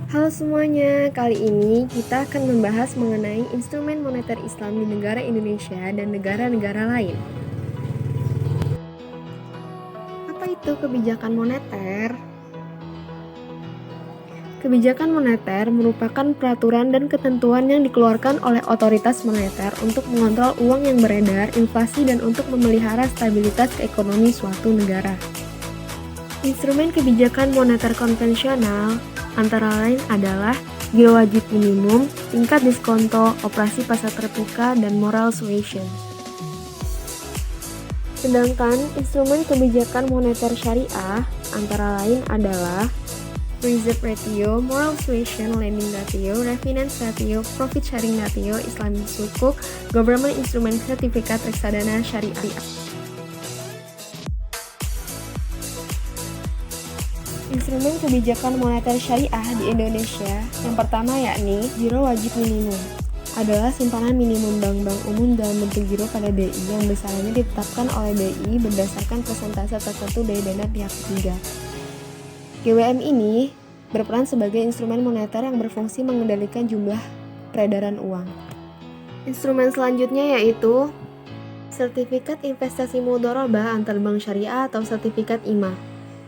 Halo semuanya, kali ini kita akan membahas mengenai instrumen moneter Islam di negara Indonesia dan negara-negara lain. Apa itu kebijakan moneter? Kebijakan moneter merupakan peraturan dan ketentuan yang dikeluarkan oleh otoritas moneter untuk mengontrol uang yang beredar, inflasi, dan untuk memelihara stabilitas ekonomi suatu negara. Instrumen kebijakan moneter konvensional antara lain adalah giro wajib minimum, tingkat diskonto, operasi pasar terbuka, dan moral suasion. Sedangkan instrumen kebijakan moneter syariah antara lain adalah reserve ratio, moral suasion, lending ratio, refinance ratio, profit sharing ratio, Islamic sukuk, government instrument sertifikat reksadana syariah. Instrumen kebijakan moneter syariah di Indonesia yang pertama yakni giro wajib minimum adalah simpanan minimum bank-bank umum dalam bentuk giro pada DI yang besarannya ditetapkan oleh DI berdasarkan persentase tertentu dari dana pihak ketiga. GWM ini berperan sebagai instrumen moneter yang berfungsi mengendalikan jumlah peredaran uang. Instrumen selanjutnya yaitu sertifikat investasi mudharabah antar bank syariah atau sertifikat IMA.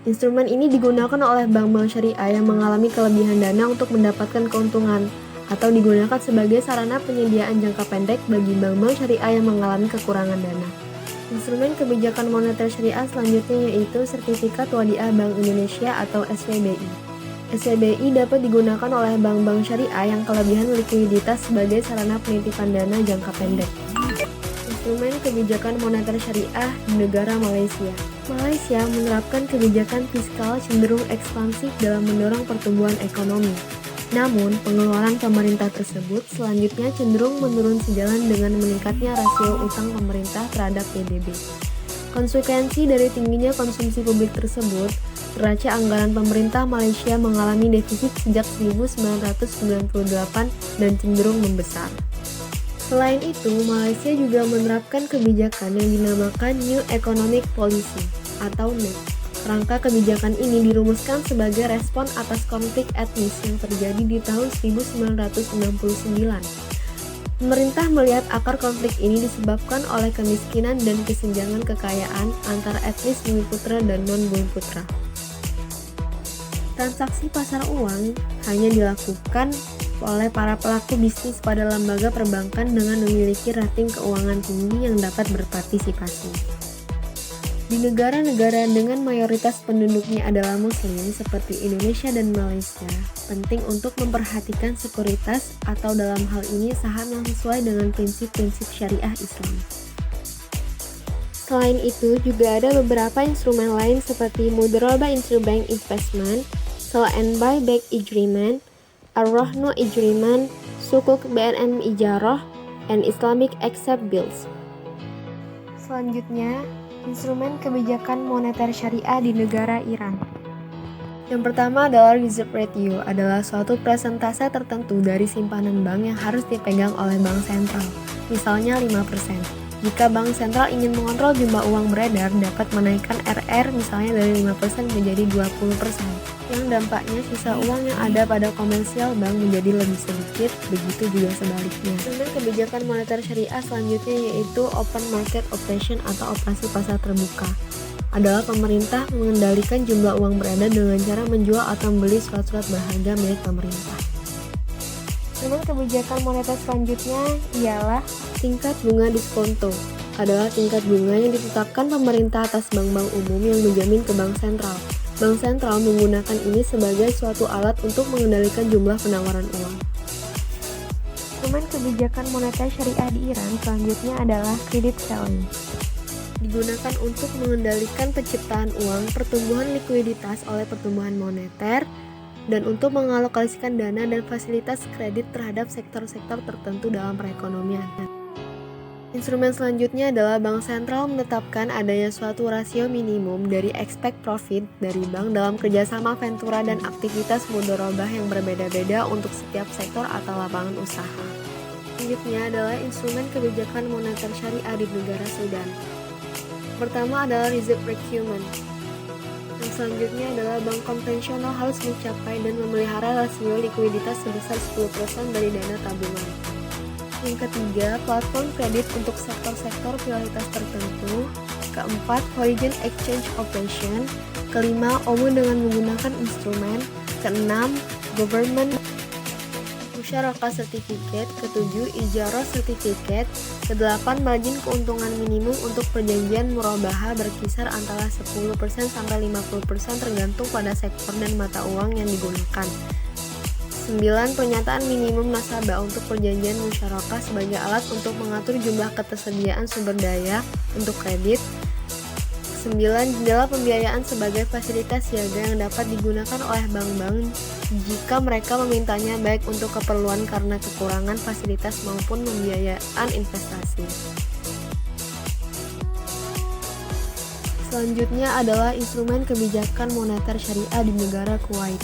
Instrumen ini digunakan oleh bank-bank syariah yang mengalami kelebihan dana untuk mendapatkan keuntungan atau digunakan sebagai sarana penyediaan jangka pendek bagi bank-bank syariah yang mengalami kekurangan dana. Instrumen kebijakan moneter syariah selanjutnya yaitu Sertifikat Wadiah Bank Indonesia atau SWBI. SWBI dapat digunakan oleh bank-bank syariah yang kelebihan likuiditas sebagai sarana penitipan dana jangka pendek. Instrumen kebijakan moneter syariah di negara Malaysia. Malaysia menerapkan kebijakan fiskal cenderung ekspansif dalam mendorong pertumbuhan ekonomi. Namun, pengeluaran pemerintah tersebut selanjutnya cenderung menurun sejalan dengan meningkatnya rasio utang pemerintah terhadap PDB. Konsekuensi dari tingginya konsumsi publik tersebut, neraca anggaran pemerintah Malaysia mengalami defisit sejak 1998 dan cenderung membesar. Selain itu, Malaysia juga menerapkan kebijakan yang dinamakan New Economic Policy atau NEP. Rangka kebijakan ini dirumuskan sebagai respon atas konflik etnis yang terjadi di tahun 1969. Pemerintah melihat akar konflik ini disebabkan oleh kemiskinan dan kesenjangan kekayaan antara etnis Bumiputra dan non-Bumiputra. Transaksi pasar uang hanya dilakukan oleh para pelaku bisnis pada lembaga perbankan dengan memiliki rating keuangan tinggi yang dapat berpartisipasi. Di negara-negara dengan mayoritas penduduknya adalah Muslim seperti Indonesia dan Malaysia, penting untuk memperhatikan sekuritas atau dalam hal ini saham yang sesuai dengan prinsip-prinsip syariah Islam. Selain itu, juga ada beberapa instrumen lain seperti Mudharabah Interbank Investment, Sell and Buyback Agreement, Ar-Rahnu Agreement, Sukuk BNM Ijarah, and Islamic Accept Bills. Selanjutnya, instrumen kebijakan moneter syariah di negara Iran. Yang pertama adalah reserve ratio, adalah suatu persentase tertentu dari simpanan bank yang harus dipegang oleh bank sentral, misalnya 5%. Jika bank sentral ingin mengontrol jumlah uang beredar, dapat menaikkan RR misalnya dari 5% menjadi 20%, yang dampaknya sisa uang yang ada pada komersial bank menjadi lebih sedikit, begitu juga sebaliknya. Instrumen kebijakan moneter syariah selanjutnya yaitu open market operation atau operasi pasar terbuka. Adalah pemerintah mengendalikan jumlah uang beredar dengan cara menjual atau membeli surat-surat berharga milik pemerintah. Instrumen kebijakan moneter selanjutnya ialah tingkat bunga diskonto. Adalah tingkat bunga yang ditetapkan pemerintah atas bank-bank umum yang menjamin ke bank sentral. Bank sentral menggunakan ini sebagai suatu alat untuk mengendalikan jumlah penawaran uang. Instrumen kebijakan moneter syariah di Iran selanjutnya adalah credit selling. Digunakan untuk mengendalikan penciptaan uang, pertumbuhan likuiditas oleh pertumbuhan moneter, dan untuk mengalokasikan dana dan fasilitas kredit terhadap sektor-sektor tertentu dalam perekonomian. Instrumen selanjutnya adalah bank sentral menetapkan adanya suatu rasio minimum dari expect profit dari bank dalam kerjasama ventura dan aktivitas mudharabah yang berbeda-beda untuk setiap sektor atau lapangan usaha. Selanjutnya adalah instrumen kebijakan moneter syariah di negara Sudan. Pertama adalah reserve requirement. Yang selanjutnya adalah bank konvensional harus mencapai dan memelihara rasio likuiditas sebesar 10% dari dana tabungan. Yang ketiga, platform kredit untuk sektor-sektor prioritas tertentu. Keempat, horizon exchange operation. Kelima, OMU dengan menggunakan instrumen. Keenam, government musyarakah certificate. Ketujuh, ijarah certificate. Kedelapan, margin keuntungan minimum untuk perjanjian murabaha berkisar antara 10% sampai 50% tergantung pada sektor dan mata uang yang digunakan. 9. Pernyataan minimum nasabah untuk perjanjian musyarakah sebagai alat untuk mengatur jumlah ketersediaan sumber daya untuk kredit. 9. Jendela pembiayaan sebagai fasilitas siaga yang dapat digunakan oleh bank-bank jika mereka memintanya baik untuk keperluan karena kekurangan fasilitas maupun pembiayaan investasi. Selanjutnya adalah instrumen kebijakan moneter syariah di negara Kuwait.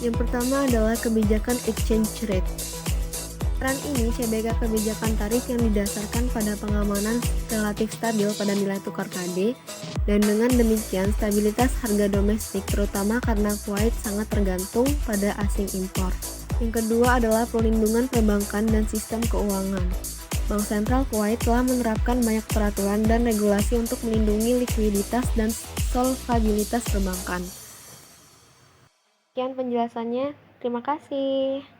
Yang pertama adalah kebijakan exchange rate. Peran ini CBK kebijakan tarif yang didasarkan pada pengamanan relatif stabil pada nilai tukar KD, dan dengan demikian stabilitas harga domestik terutama karena Kuwait sangat tergantung pada asing impor. Yang kedua adalah perlindungan perbankan dan sistem keuangan. Bank Sentral Kuwait telah menerapkan banyak peraturan dan regulasi untuk melindungi likuiditas dan solvabilitas perbankan. Sekian penjelasannya, terima kasih.